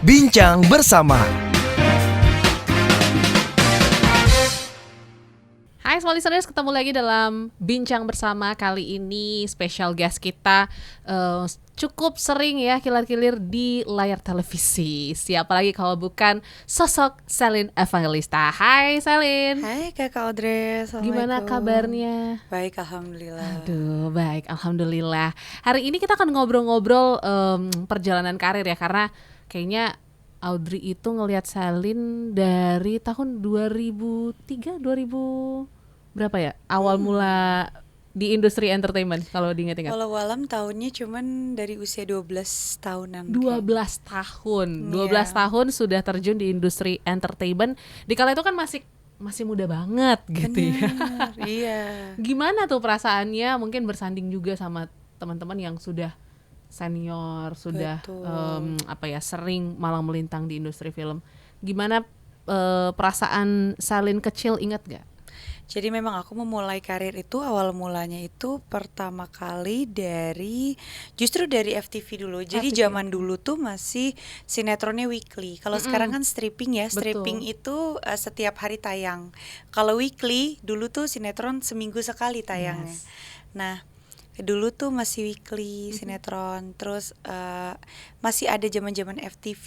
Bincang bersama. Hai Small Listeners, ketemu lagi dalam Bincang Bersama. Kali ini special guest kita cukup sering ya kilar-kilir di layar televisi. Siapa lagi kalau bukan sosok Selin Evangelista. Hai Selin. Hai Kakak Audrey, Gimana Assalamualaikum. kabarnya? Baik, Alhamdulillah. Aduh, baik, Alhamdulillah. Hari ini kita akan ngobrol-ngobrol perjalanan karir ya, karena kayaknya Audrey itu ngelihat Selin dari tahun 2003, 2000 berapa ya? Awal mula di industri entertainment kalau diingat-ingat. Walau alam tahunnya cuman dari usia 12 tahunan. 12 tahun. 12 Iya. tahun sudah terjun di industri entertainment. Di kala itu kan masih muda banget gitu ya. Benar, iya. Gimana tuh perasaannya mungkin bersanding juga sama teman-teman yang sudah senior, sudah Betul. sering malang melintang di industri film. Gimana perasaan Selin kecil, ingat gak? Jadi memang aku memulai karir itu awal mulanya itu pertama kali justru dari FTV dulu. Jadi FTV. zaman dulu tuh masih sinetronnya weekly. Kalau sekarang kan stripping ya. Stripping itu setiap hari tayang. Kalau weekly dulu tuh sinetron seminggu sekali tayangnya. Yes. Nah, dulu tuh masih weekly sinetron. Terus masih ada zaman-zaman FTV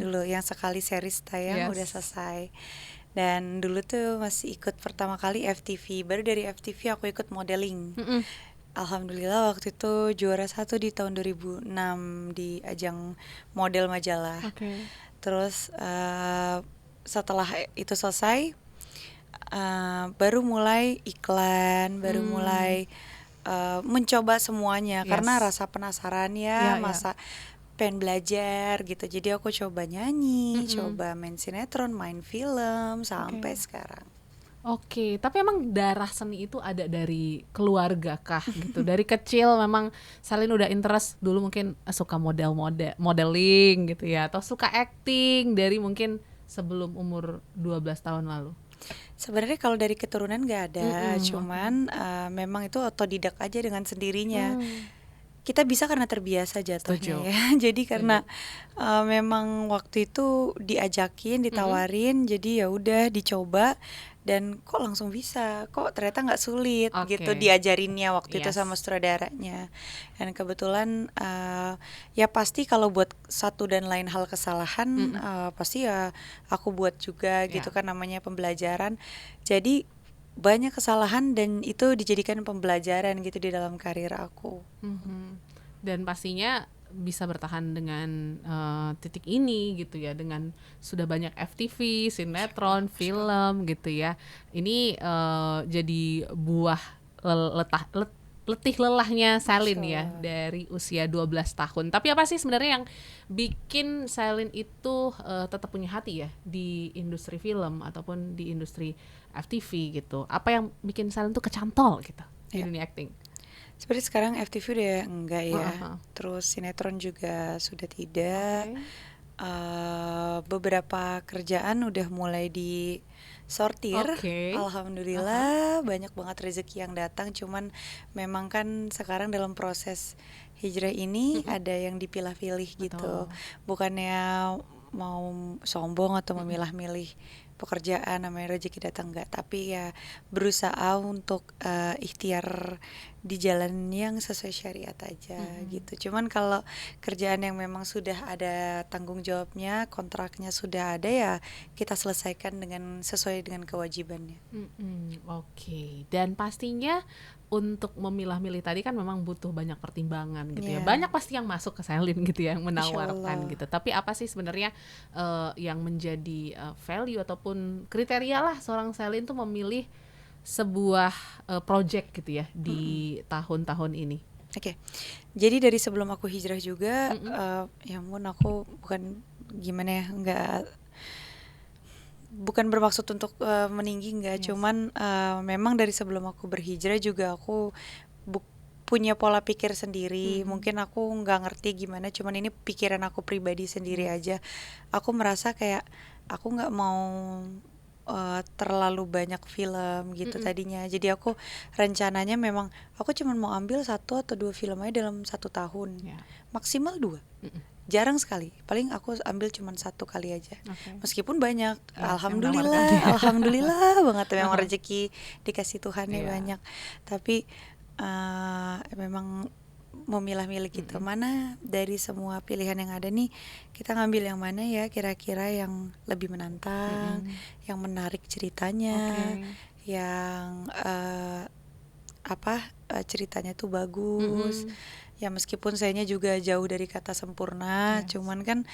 dulu yang sekali series tayang Yes. udah selesai. Dan dulu tuh masih ikut pertama kali FTV. Baru dari FTV aku ikut modeling. Alhamdulillah waktu itu juara 1 di tahun 2006 di ajang model majalah. Oke. Terus setelah itu selesai, baru mulai iklan, baru mulai mencoba semuanya. Yes. Karena rasa penasaran Ya. masa pengen belajar gitu. Jadi aku coba nyanyi, coba main sinetron, main film sampai sekarang. Oke, tapi emang darah seni itu ada dari keluarga kah gitu? Dari kecil memang Selin udah interest dulu, mungkin suka modeling gitu ya, atau suka acting dari mungkin sebelum umur 12 tahun lalu? Sebenarnya kalau dari keturunan nggak ada, cuman memang itu otodidak aja dengan sendirinya. Kita bisa karena terbiasa jatuhnya. Setuju. Ya. Jadi karena memang waktu itu diajakin, ditawarin, jadi ya udah dicoba dan kok langsung bisa, kok ternyata nggak sulit gitu diajarinnya waktu itu Yes. sama sutradaranya. Dan kebetulan ya pasti kalau buat satu dan lain hal kesalahan pasti ya aku buat juga gitu kan, namanya pembelajaran. Jadi banyak kesalahan dan itu dijadikan pembelajaran gitu di dalam karir aku. Dan pastinya bisa bertahan dengan titik ini gitu ya, dengan sudah banyak FTV, sinetron, film gitu ya. Ini jadi buah letih lelahnya Selin ya dari usia 12 tahun. Tapi apa sih sebenarnya yang bikin Selin itu tetap punya hati ya di industri film ataupun di industri FTV gitu? Apa yang bikin Selin tuh kecantol gitu di dunia acting? Seperti sekarang FTV udah enggak ya. Terus sinetron juga sudah tidak. Beberapa kerjaan udah mulai disortir. Alhamdulillah banyak banget rezeki yang datang. Cuman memang kan sekarang dalam proses hijrah ini ada yang dipilah-pilih gitu. Bukannya mau sombong atau memilah-milih pekerjaan, namanya rezeki datang enggak, tapi ya berusaha untuk ikhtiar di jalan yang sesuai syariat aja gitu. Cuman kalau kerjaan yang memang sudah ada tanggung jawabnya, kontraknya sudah ada, ya kita selesaikan sesuai dengan kewajibannya. Oke. Dan pastinya untuk memilah-milih tadi kan memang butuh banyak pertimbangan gitu ya. Banyak pasti yang masuk ke Selin gitu ya, yang menawarkan gitu. Tapi apa sih sebenarnya yang menjadi value ataupun kriteria lah seorang Selin tuh memilih sebuah project gitu ya di tahun-tahun ini? Oke. Jadi dari sebelum aku hijrah juga, ya ampun, aku bukan bermaksud untuk meninggi, enggak. Cuman memang dari sebelum aku berhijrah juga aku punya pola pikir sendiri. Mungkin aku nggak ngerti gimana, cuman ini pikiran aku pribadi sendiri aja. Aku merasa kayak aku nggak mau terlalu banyak film gitu tadinya. Jadi aku rencananya memang aku cuma mau ambil 1 atau 2 film aja dalam 1 tahun, maksimal 2. jarang sekali, paling aku ambil cuma 1 kali aja. Meskipun banyak, Ya, alhamdulillah banget memang rezeki dikasih Tuhan ya banyak. Tapi memang memilah-milih gitu, mana dari semua pilihan yang ada nih kita ngambil yang mana ya kira-kira yang lebih menantang, yang menarik ceritanya, yang ceritanya tuh bagus. Ya meskipun sayanya juga jauh dari kata sempurna, cuman kan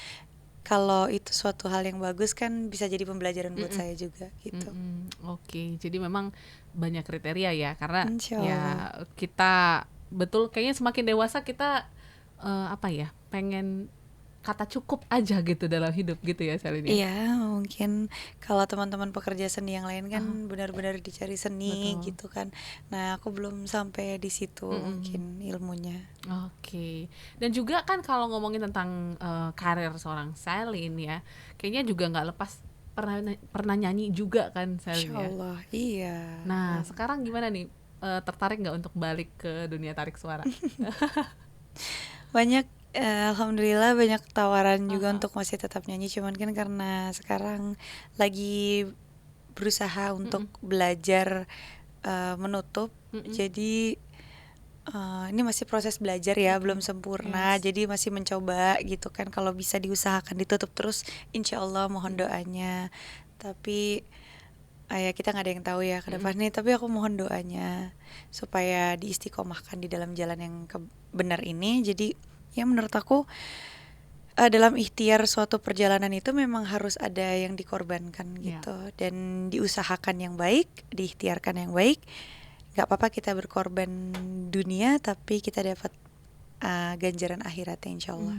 kalau itu suatu hal yang bagus kan bisa jadi pembelajaran buat saya juga gitu. Oke, jadi memang banyak kriteria ya, karena ya kita betul kayaknya semakin dewasa kita pengen kata cukup aja gitu dalam hidup gitu ya Selin ya. Iya, mungkin kalau teman-teman pekerja seni yang lain kan benar-benar dicari seni gitu kan. Nah, aku belum sampai di situ mungkin ilmunya. Oke. Dan juga kan kalau ngomongin tentang karir seorang Selin ya, kayaknya juga nggak lepas pernah nyanyi juga kan Selin ya. Insyaallah, iya. Nah, sekarang gimana nih? Tertarik nggak untuk balik ke dunia tarik suara? Banyak, alhamdulillah banyak tawaran juga untuk masih tetap nyanyi, cuman kan karena sekarang lagi berusaha untuk belajar menutup, jadi ini masih proses belajar ya, belum sempurna, jadi masih mencoba gitu kan. Kalau bisa diusahakan ditutup terus, insyaallah mohon doanya. Tapi ya kita nggak ada yang tahu ya ke depan nih, tapi aku mohon doanya supaya diistiqomahkan di dalam jalan yang benar ini. Jadi ya menurut aku dalam ikhtiar suatu perjalanan itu memang harus ada yang dikorbankan gitu, dan diusahakan yang baik, diikhtiarkan yang baik. Gak apa-apa kita berkorban dunia, tapi kita dapat ganjaran akhiratnya insyaallah.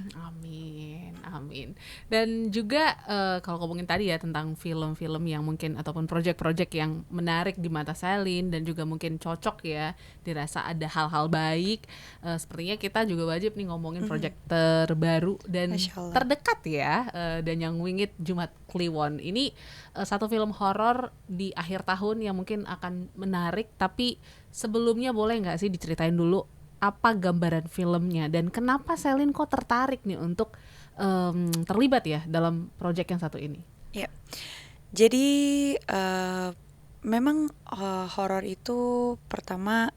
Amin. Dan juga kalau ngomongin tadi ya tentang film-film yang mungkin ataupun project-project yang menarik di mata Selin dan juga mungkin cocok ya dirasa ada hal-hal baik, sepertinya kita juga wajib nih ngomongin project terbaru dan terdekat ya, dan yang Wingit Jumat Kliwon. Ini satu film horor di akhir tahun yang mungkin akan menarik, tapi sebelumnya boleh nggak sih diceritain dulu apa gambaran filmnya dan kenapa Selin kok tertarik nih untuk terlibat ya dalam proyek yang satu ini? Ya, jadi memang horor itu pertama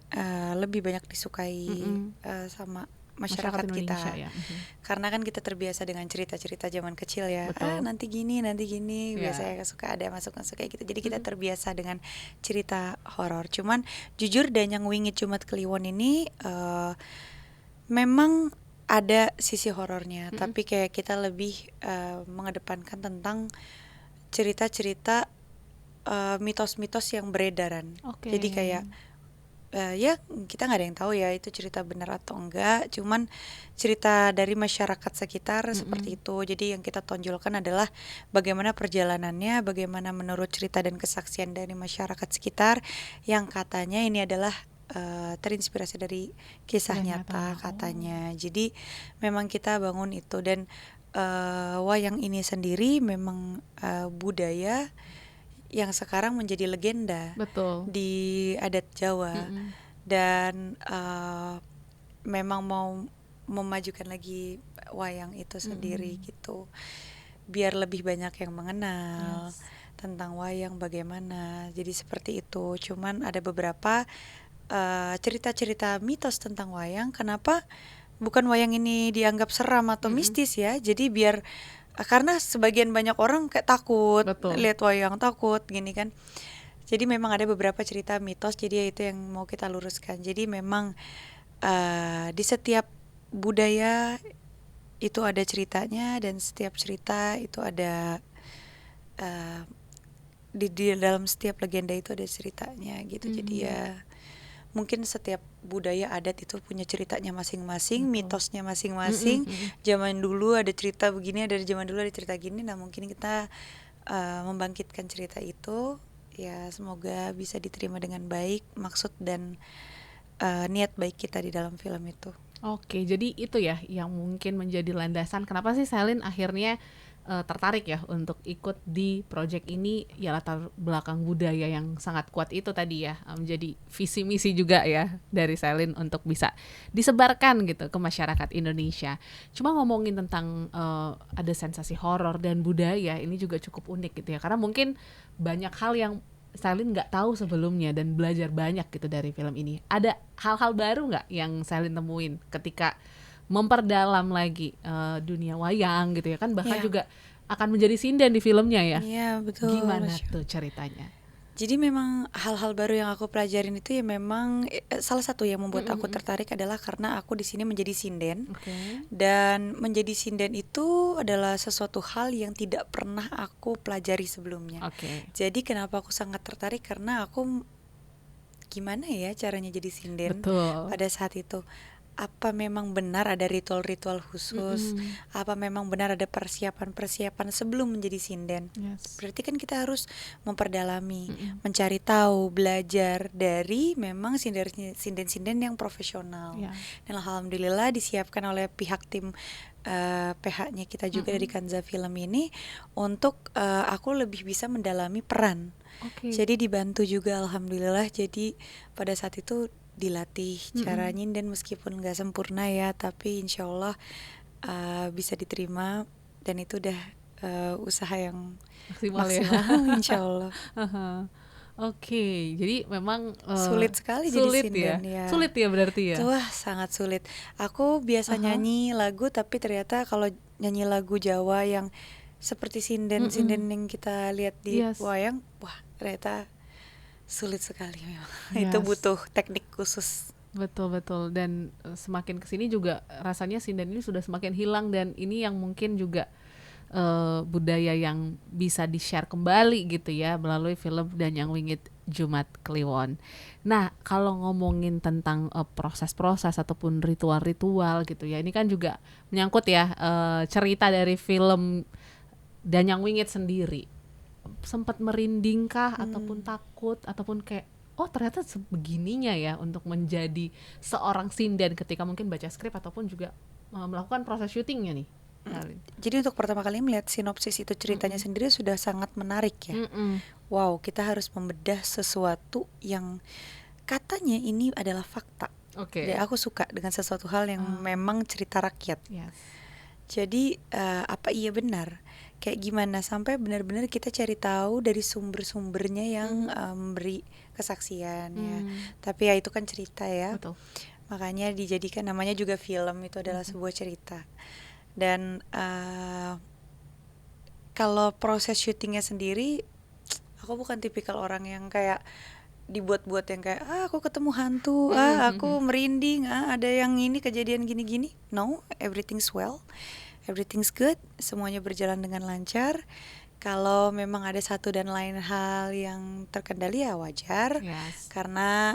lebih banyak disukai sama masyarakat kita ya. Karena kan kita terbiasa dengan cerita-cerita zaman kecil ya. Nanti gini biasanya suka ada masuk kayak gitu. Jadi kita terbiasa dengan cerita horor. Cuman jujur Danyang Wingit Jumat Kliwon ini memang ada sisi horornya, tapi kayak kita lebih mengedepankan tentang cerita-cerita mitos-mitos yang beredaran. Jadi kayak ya kita nggak ada yang tahu ya itu cerita benar atau enggak, cuman cerita dari masyarakat sekitar seperti itu. Jadi yang kita tonjolkan adalah bagaimana perjalanannya, bagaimana menurut cerita dan kesaksian dari masyarakat sekitar yang katanya ini adalah terinspirasi dari kisah nyata katanya. Jadi memang kita bangun itu, dan wayang ini sendiri memang budaya yang sekarang menjadi legenda di adat Jawa. Dan memang mau memajukan lagi wayang itu sendiri gitu, biar lebih banyak yang mengenal tentang wayang bagaimana. Jadi seperti itu. Cuman ada beberapa cerita-cerita mitos tentang wayang. Kenapa bukan wayang ini dianggap seram atau mistis ya? Jadi biar karena sebagian banyak orang kayak takut lihat wayang, takut gini kan. Jadi memang ada beberapa cerita mitos, jadi itu yang mau kita luruskan. Jadi memang di setiap budaya itu ada ceritanya, dan setiap cerita itu ada di dalam setiap legenda itu ada ceritanya gitu. Jadi ya mungkin setiap budaya adat itu punya ceritanya masing-masing, mitosnya masing-masing. Zaman dulu ada cerita begini, dari zaman dulu ada cerita gini. Nah mungkin kita membangkitkan cerita itu. Ya semoga bisa diterima dengan baik maksud dan niat baik kita di dalam film itu. Oke, jadi itu ya yang mungkin menjadi landasan kenapa sih Selin akhirnya tertarik ya untuk ikut di project ini ya latar belakang budaya yang sangat kuat itu tadi ya, menjadi visi misi juga ya dari Selin untuk bisa disebarkan gitu ke masyarakat Indonesia. Cuma ngomongin tentang ada sensasi horor dan budaya ini juga cukup unik gitu ya, karena mungkin banyak hal yang Selin nggak tahu sebelumnya dan belajar banyak gitu dari film ini. Ada hal-hal baru nggak yang Selin temuin ketika memperdalam lagi dunia wayang gitu ya kan, bahkan juga akan menjadi sinden di filmnya ya. Iya betul. Gimana tuh ceritanya? Jadi memang hal-hal baru yang aku pelajarin itu ya memang salah satu yang membuat aku tertarik adalah karena aku di sini menjadi sinden. Dan menjadi sinden itu adalah sesuatu hal yang tidak pernah aku pelajari sebelumnya. Jadi kenapa aku sangat tertarik, karena aku gimana ya caranya jadi sinden. Pada saat itu apa memang benar ada ritual-ritual khusus, apa memang benar ada persiapan-persiapan sebelum menjadi sinden. Berarti kan kita harus memperdalami, mencari tahu, belajar dari memang sinden-sinden yang profesional. Dan alhamdulillah disiapkan oleh pihak tim PH-nya kita juga dari Kanza Film ini untuk aku lebih bisa mendalami peran. Jadi dibantu juga alhamdulillah. Jadi pada saat itu dilatih cara nyinden meskipun nggak sempurna ya, tapi insya Allah bisa diterima, dan itu udah usaha yang maksimal ya. Insya Allah. Jadi memang sulit sekali jadi sinden ya. Sulit ya berarti ya. Wah sangat sulit. Aku biasa nyanyi lagu, tapi ternyata kalau nyanyi lagu Jawa yang seperti sinden yang kita lihat di wayang, wah ternyata sulit sekali memang. Itu butuh teknik khusus. Betul. Dan semakin kesini juga rasanya sinden ini sudah semakin hilang, dan ini yang mungkin juga budaya yang bisa di-share kembali gitu ya melalui film Danyang Wingit Jumat Kliwon. Nah, kalau ngomongin tentang proses-proses ataupun ritual-ritual gitu ya, ini kan juga menyangkut ya cerita dari film Danyang Wingit sendiri. Sempat merindingkah ataupun takut ataupun kayak ternyata sebegininya ya untuk menjadi seorang sinden ketika mungkin baca skrip ataupun juga melakukan proses syutingnya nih? Jadi untuk pertama kali melihat sinopsis itu ceritanya sendiri sudah sangat menarik ya. Wow, kita harus membedah sesuatu yang katanya ini adalah fakta. Jadi aku suka dengan sesuatu hal yang memang cerita rakyat. Jadi apa iya benar? Kayak gimana sampai benar-benar kita cari tahu dari sumber-sumbernya yang memberi kesaksian ya. Tapi ya itu kan cerita ya. Makanya dijadikan namanya juga film, itu adalah sebuah cerita. Dan kalau proses syutingnya sendiri, aku bukan tipikal orang yang kayak dibuat-buat yang kayak aku ketemu hantu, aku merinding, ada yang ini kejadian gini-gini. No, everything's well. Everything's good, semuanya berjalan dengan lancar. Kalau memang ada satu dan lain hal yang terkendali ya wajar, karena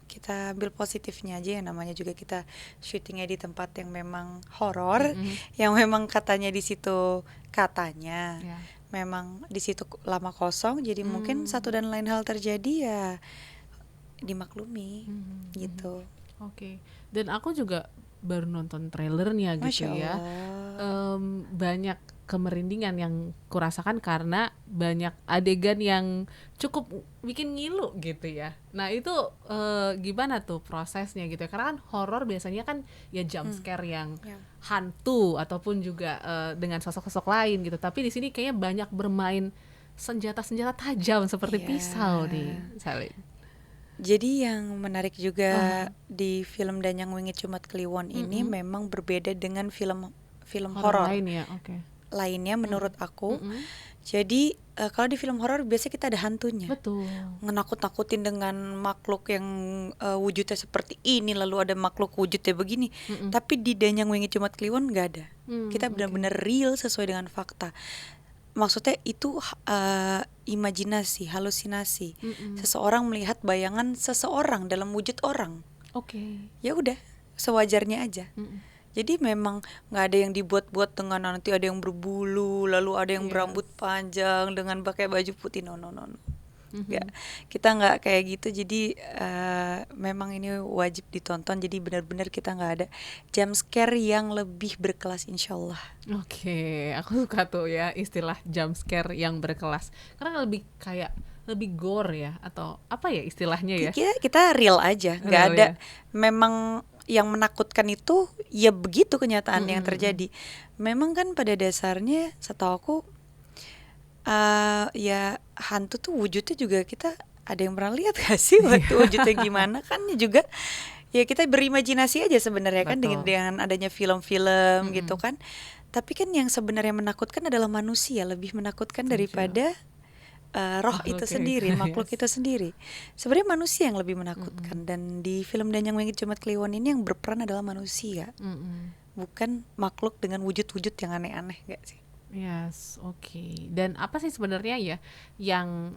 kita ambil positifnya aja, yang namanya juga kita syutingnya di tempat yang memang horor, yang memang katanya di situ memang di situ lama kosong, jadi mungkin satu dan lain hal terjadi ya dimaklumi gitu. Dan aku juga baru nonton trailernya gitu ya. Banyak kemerindingan yang kurasakan karena banyak adegan yang cukup bikin ngilu gitu ya. Nah itu gimana tuh prosesnya gitu ya, karena kan horor biasanya kan ya jump scare yang hantu ataupun juga dengan sosok-sosok lain gitu. Tapi di sini kayaknya banyak bermain senjata-senjata tajam seperti pisau nih, Selin. Jadi yang menarik juga di film Danyang Wingit Jumat Kliwon ini memang berbeda dengan film horor lainnya menurut aku. Jadi kalau di film horor biasanya kita ada hantunya, ngenakut-nakutin dengan makhluk yang wujudnya seperti ini, lalu ada makhluk wujudnya begini. Tapi di Danyang Wingit Jumat Kliwon nggak ada. Kita benar-benar real sesuai dengan fakta. Maksudnya itu imajinasi, halusinasi. Seseorang melihat bayangan seseorang dalam wujud orang. Ya udah, sewajarnya aja. Jadi memang nggak ada yang dibuat-buat dengan nanti ada yang berbulu, lalu ada yang berambut panjang dengan pakai baju putih. No. Kita nggak kayak gitu. Jadi memang ini wajib ditonton. Jadi benar-benar kita nggak ada jump scare yang lebih berkelas, insyaallah. Oke, aku suka tuh ya istilah jump scare yang berkelas. Karena lebih kayak lebih gore ya, atau apa ya istilahnya ya? Kita real aja, nggak Real ada. ya. Memang yang menakutkan itu ya begitu kenyataan yang terjadi. Memang kan pada dasarnya setahu aku ya hantu tuh wujudnya juga kita ada yang pernah lihat gak sih waktu wujudnya gimana kan juga ya kita berimajinasi aja sebenarnya kan dengan adanya film-film gitu kan. Tapi kan yang sebenarnya menakutkan adalah manusia, lebih menakutkan daripada roh itu sendiri, makhluk itu sendiri. Sebenarnya manusia yang lebih menakutkan. Dan di film Danyang Wingit Jumat Kliwon ini yang berperan adalah manusia, bukan makhluk dengan wujud-wujud yang aneh-aneh, gak sih? Yes, oke. Dan apa sih sebenarnya ya yang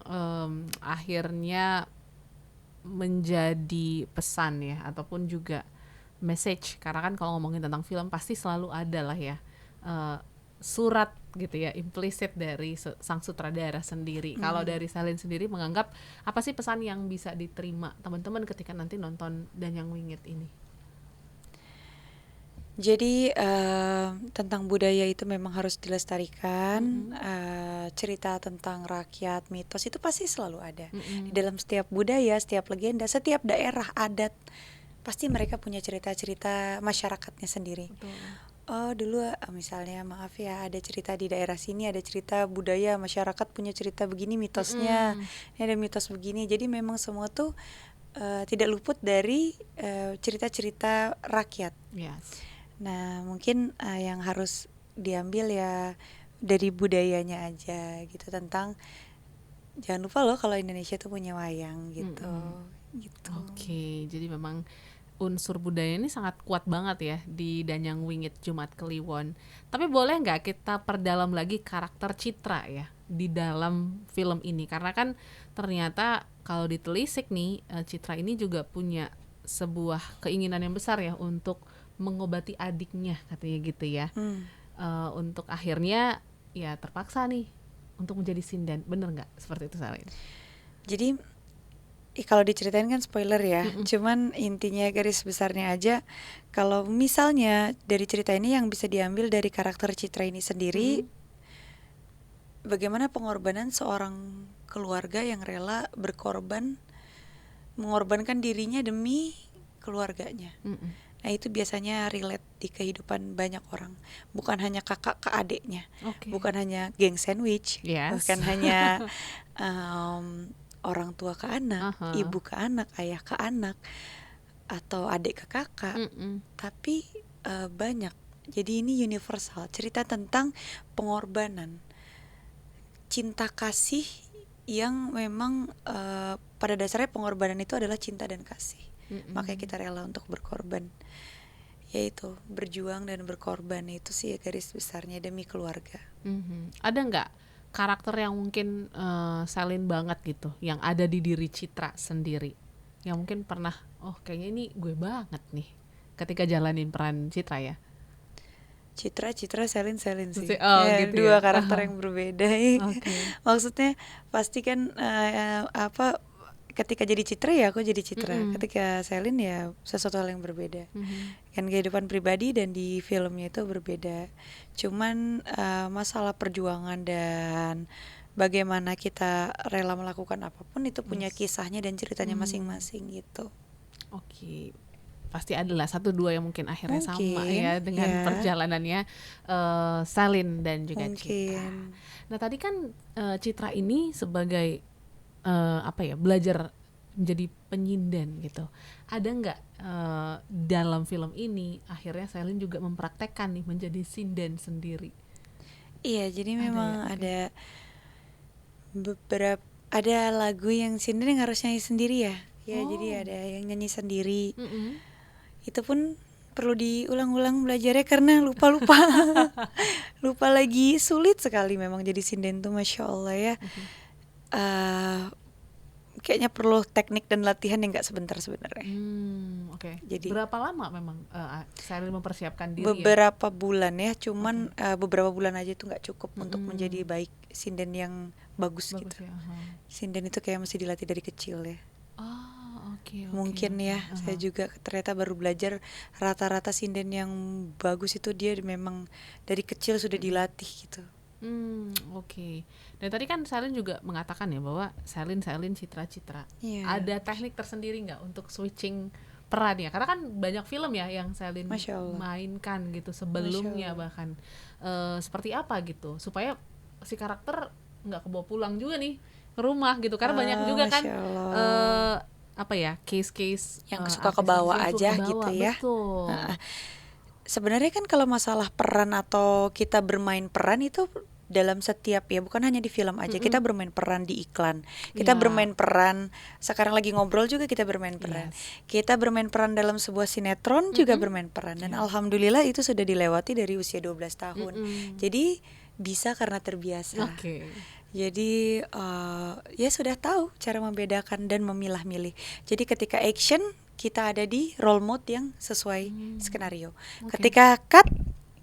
akhirnya menjadi pesan ya, ataupun juga message? Karena kan kalau ngomongin tentang film pasti selalu ada lah ya surat gitu ya, implisit dari sang sutradara sendiri. Kalau dari Selin sendiri menganggap apa sih pesan yang bisa diterima teman-teman ketika nanti nonton Danyang Wingit ini? Jadi tentang budaya itu memang harus dilestarikan. Cerita tentang rakyat, mitos itu pasti selalu ada. Di dalam setiap budaya, setiap legenda, setiap daerah adat pasti mereka punya cerita-cerita masyarakatnya sendiri. Betul. Oh dulu misalnya maaf ya, ada cerita di daerah sini, ada cerita budaya masyarakat punya cerita begini mitosnya, ini ada mitos begini. Jadi memang semua tuh tidak luput dari cerita-cerita rakyat. Yes. Nah mungkin yang harus diambil ya dari budayanya aja gitu, tentang jangan lupa loh kalau Indonesia tuh punya wayang gitu. Gitu. Oke, jadi memang unsur budaya ini sangat kuat banget ya di Danyang Wingit Jumat Kliwon. Tapi boleh nggak kita perdalam lagi karakter Citra ya di dalam film ini? Karena kan ternyata kalau ditelisik nih, Citra ini juga punya sebuah keinginan yang besar ya untuk mengobati adiknya, katanya gitu ya. Untuk akhirnya ya terpaksa nih untuk menjadi sinden. Bener nggak seperti itu, Selin? Jadi kalau diceritain kan spoiler ya, cuman intinya garis besarnya aja, kalau misalnya dari cerita ini yang bisa diambil dari karakter Citra ini sendiri, bagaimana pengorbanan seorang keluarga yang rela berkorban, mengorbankan dirinya demi keluarganya. Nah itu biasanya relate di kehidupan banyak orang, bukan hanya kakak ke adiknya, bukan hanya geng sandwich, bukan hanya orang tua ke anak, ibu ke anak, ayah ke anak, atau adik ke kakak, tapi banyak. Jadi ini universal, cerita tentang pengorbanan, cinta kasih yang memang pada dasarnya pengorbanan itu adalah cinta dan kasih. Makanya kita rela untuk berkorban, yaitu berjuang dan berkorban. Itu sih garis besarnya demi keluarga. Ada nggak karakter yang mungkin Selin banget gitu, yang ada di diri Citra sendiri, yang mungkin pernah, oh kayaknya ini gue banget nih ketika jalanin peran Citra ya? Citra, Selin sih. Gitu dua ya? karakter yang berbeda. Maksudnya pasti kan ketika jadi Citra ya aku jadi Citra, ketika Selin ya sesuatu hal yang berbeda. Kan kehidupan pribadi dan di filmnya itu berbeda. Cuman masalah perjuangan dan bagaimana kita rela melakukan apapun itu punya kisahnya dan ceritanya masing-masing gitu. Oke. Pasti adalah 1-2 yang mungkin akhirnya sama ya dengan perjalanannya Selin dan juga Citra. Nah tadi kan Citra ini sebagai belajar menjadi penyinden gitu. Ada nggak dalam film ini akhirnya Selin juga mempraktekkan nih menjadi sinden sendiri? Iya, jadi memang ada beberapa, ada lagu yang sinden yang harus nyanyi sendiri ya. Ya jadi ada yang nyanyi sendiri. Itu pun perlu diulang-ulang belajarnya karena lupa lupa lagi, sulit sekali memang jadi sinden tuh, masya Allah ya. kayaknya perlu teknik dan latihan yang nggak sebentar sebenarnya. Oke. Jadi berapa lama memang Shelin mempersiapkan diri beberapa bulan ya, cuman beberapa bulan aja itu nggak cukup untuk menjadi baik sinden yang bagus gitu. Ya. Sinden itu kayak mesti dilatih dari kecil ya. Okay. Mungkin ya, saya juga ternyata baru belajar rata-rata sinden yang bagus itu dia memang dari kecil sudah dilatih gitu. Oke. Dan tadi kan Shelin juga mengatakan ya bahwa Shelin citra-citra. Ada teknik tersendiri nggak untuk switching peran ya? Karena kan banyak film ya yang Shelin mainkan gitu sebelumnya bahkan. Seperti apa gitu supaya si karakter nggak kebawa pulang juga nih ke rumah gitu. Karena banyak juga kan apa ya, case-case yang suka kebawa aja gitu ya. Betul. Sebenarnya kan kalau masalah peran atau kita bermain peran itu dalam setiap, ya bukan hanya di film aja, kita bermain peran di iklan, kita bermain peran, sekarang lagi ngobrol juga kita bermain peran, kita bermain peran dalam sebuah sinetron juga bermain peran, dan alhamdulillah itu sudah dilewati dari usia 12 tahun. Jadi bisa karena terbiasa. Jadi ya sudah tahu cara membedakan dan memilah-milih. Jadi ketika action kita ada di role mode yang sesuai skenario. Ketika cut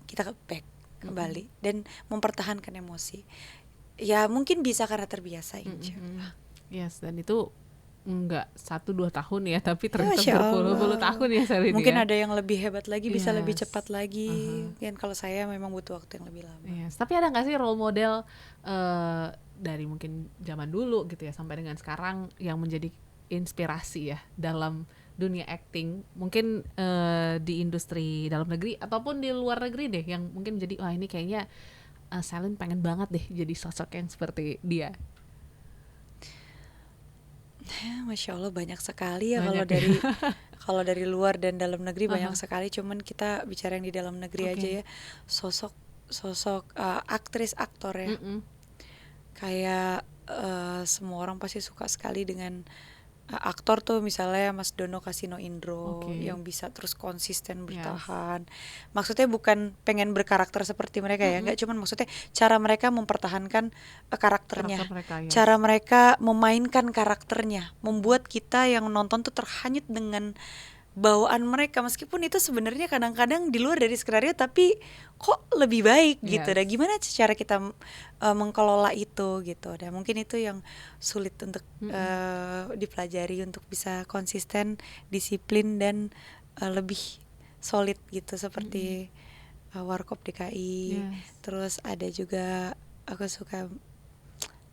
kita back kembali dan mempertahankan emosi. Ya mungkin bisa karena terbiasa insyaallah. Yes, dan itu enggak 1-2 tahun ya, tapi ternyata berpuluh-puluh tahun ya Shelin. Mungkin ada yang lebih hebat lagi, bisa lebih cepat lagi. Mungkin kalau saya memang butuh waktu yang lebih lama. Tapi ada nggak sih role model dari mungkin zaman dulu gitu ya sampai dengan sekarang yang menjadi inspirasi ya dalam dunia acting, mungkin di industri dalam negeri ataupun di luar negeri deh, yang mungkin jadi wah ini kayaknya Shelin pengen banget deh jadi sosok yang seperti dia. Masya Allah banyak sekali ya, kalau dari luar dan dalam negeri banyak sekali. Cuman kita bicara yang di dalam negeri aja ya, sosok aktris aktor ya. Kayak semua orang pasti suka sekali dengan aktor tuh, misalnya Mas Dono Kasino Indro yang bisa terus konsisten bertahan. Maksudnya bukan pengen berkarakter seperti mereka ya, enggak, cuman maksudnya cara mereka mempertahankan karakternya, cara mereka memainkan karakternya, membuat kita yang nonton tuh terhanyut dengan bawaan mereka, meskipun itu sebenarnya kadang-kadang di luar dari skenario tapi kok lebih baik gitu. Dan gimana cara kita mengelola itu gitu. Dan mungkin itu yang sulit untuk dipelajari untuk bisa konsisten, disiplin dan lebih solid gitu, seperti Warkop DKI. Terus ada juga aku suka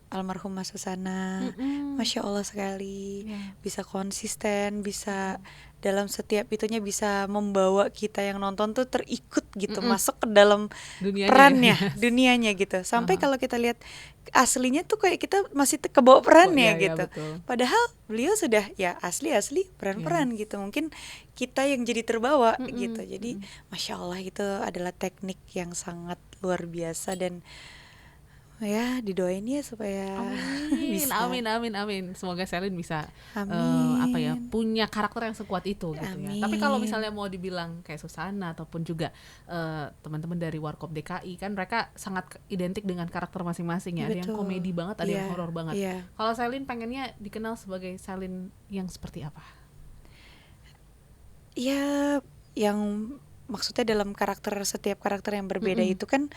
almarhum Mas Susana. Masya Allah sekali, bisa konsisten, bisa dalam setiap itunya bisa membawa kita yang nonton tuh terikut gitu, masuk ke dalam perannya, dunianya gitu. Sampai kalau kita lihat aslinya tuh kayak kita masih kebawa perannya gitu. Padahal beliau sudah ya asli peran-peran gitu. Mungkin kita yang jadi terbawa gitu. Jadi Masya Allah, itu adalah teknik yang sangat luar biasa, dan ya didoain ya supaya bisa. Amin. Semoga Shelin bisa punya karakter yang sekuat itu gitu ya. Tapi kalau misalnya mau dibilang kayak Susana ataupun juga teman-teman dari Warkop DKI, kan mereka sangat identik dengan karakter masing-masing ya. Ada yang komedi banget, ada yang horor banget. Kalau Shelin pengennya dikenal sebagai Shelin yang seperti apa? Ya, yang maksudnya dalam setiap karakter yang berbeda itu kan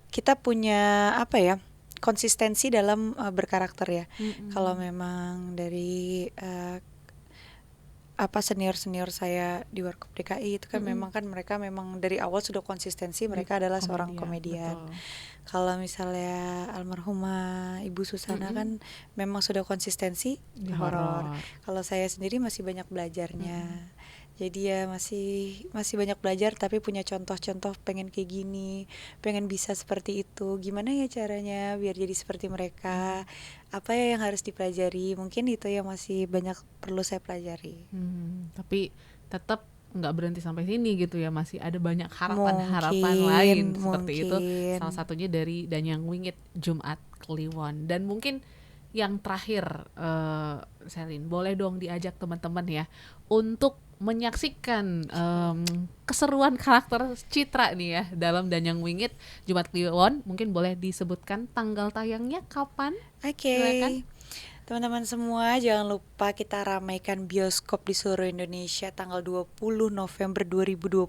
kita punya konsistensi dalam berkarakter ya. Kalau memang dari senior saya di Warkop DKI itu kan memang kan mereka memang dari awal sudah konsistensi, mereka adalah seorang komedian. Kalau misalnya almarhumah Ibu Susana kan memang sudah konsistensi di horor. Kalau saya sendiri masih banyak belajarnya. Jadi ya masih banyak belajar, tapi punya contoh-contoh pengen kayak gini, pengen bisa seperti itu. Gimana ya caranya biar jadi seperti mereka? Apa ya yang harus dipelajari? Mungkin itu yang masih banyak perlu saya pelajari. Tapi tetap nggak berhenti sampai sini gitu ya, masih ada banyak harapan lain seperti itu. Salah satunya dari Danyang Wingit Jumat Kliwon. Dan mungkin yang terakhir, Shelin, boleh dong diajak teman-teman ya untuk menyaksikan keseruan karakter Citra nih ya dalam Danyang Wingit Jumat Kliwon. Mungkin boleh disebutkan tanggal tayangnya kapan? Oke. Teman-teman semua, jangan lupa kita ramaikan bioskop di seluruh Indonesia tanggal 20 November 2025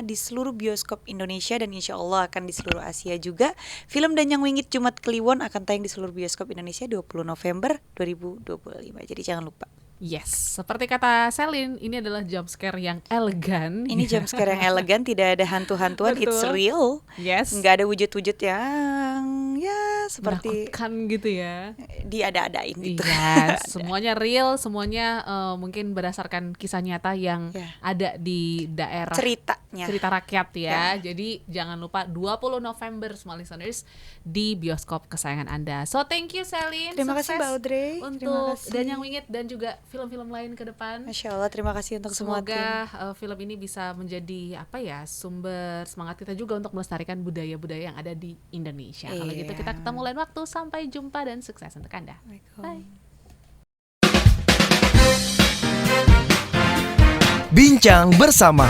di seluruh bioskop Indonesia dan insya Allah akan di seluruh Asia juga. Film Danyang Wingit Jumat Kliwon akan tayang di seluruh bioskop Indonesia 20 November 2025. Jadi jangan lupa. Yes, seperti kata Selin, ini adalah jump scare yang elegan. Ini jump scare yang elegan, tidak ada hantu-hantuan, it's real. Yes. Nggak ada wujud-wujud yang ya seperti menakutkan gitu ya. Diada-adain gitu. Yes, semuanya real, semuanya mungkin berdasarkan kisah nyata yang ada di daerah. Ceritanya. Cerita rakyat ya. Jadi jangan lupa 20 November small listeners di bioskop kesayangan Anda. So thank you Selin. Terima kasih Mbak Audrey. Untuk Danyang Wingit dan juga film-film lain ke depan. Masya Allah, terima kasih untuk semua tim. Semoga film ini bisa menjadi sumber semangat kita juga untuk melestarikan budaya-budaya yang ada di Indonesia. Kalau gitu kita ketemu lain waktu. Sampai jumpa dan sukses untuk Anda. Bye. Bincang bersama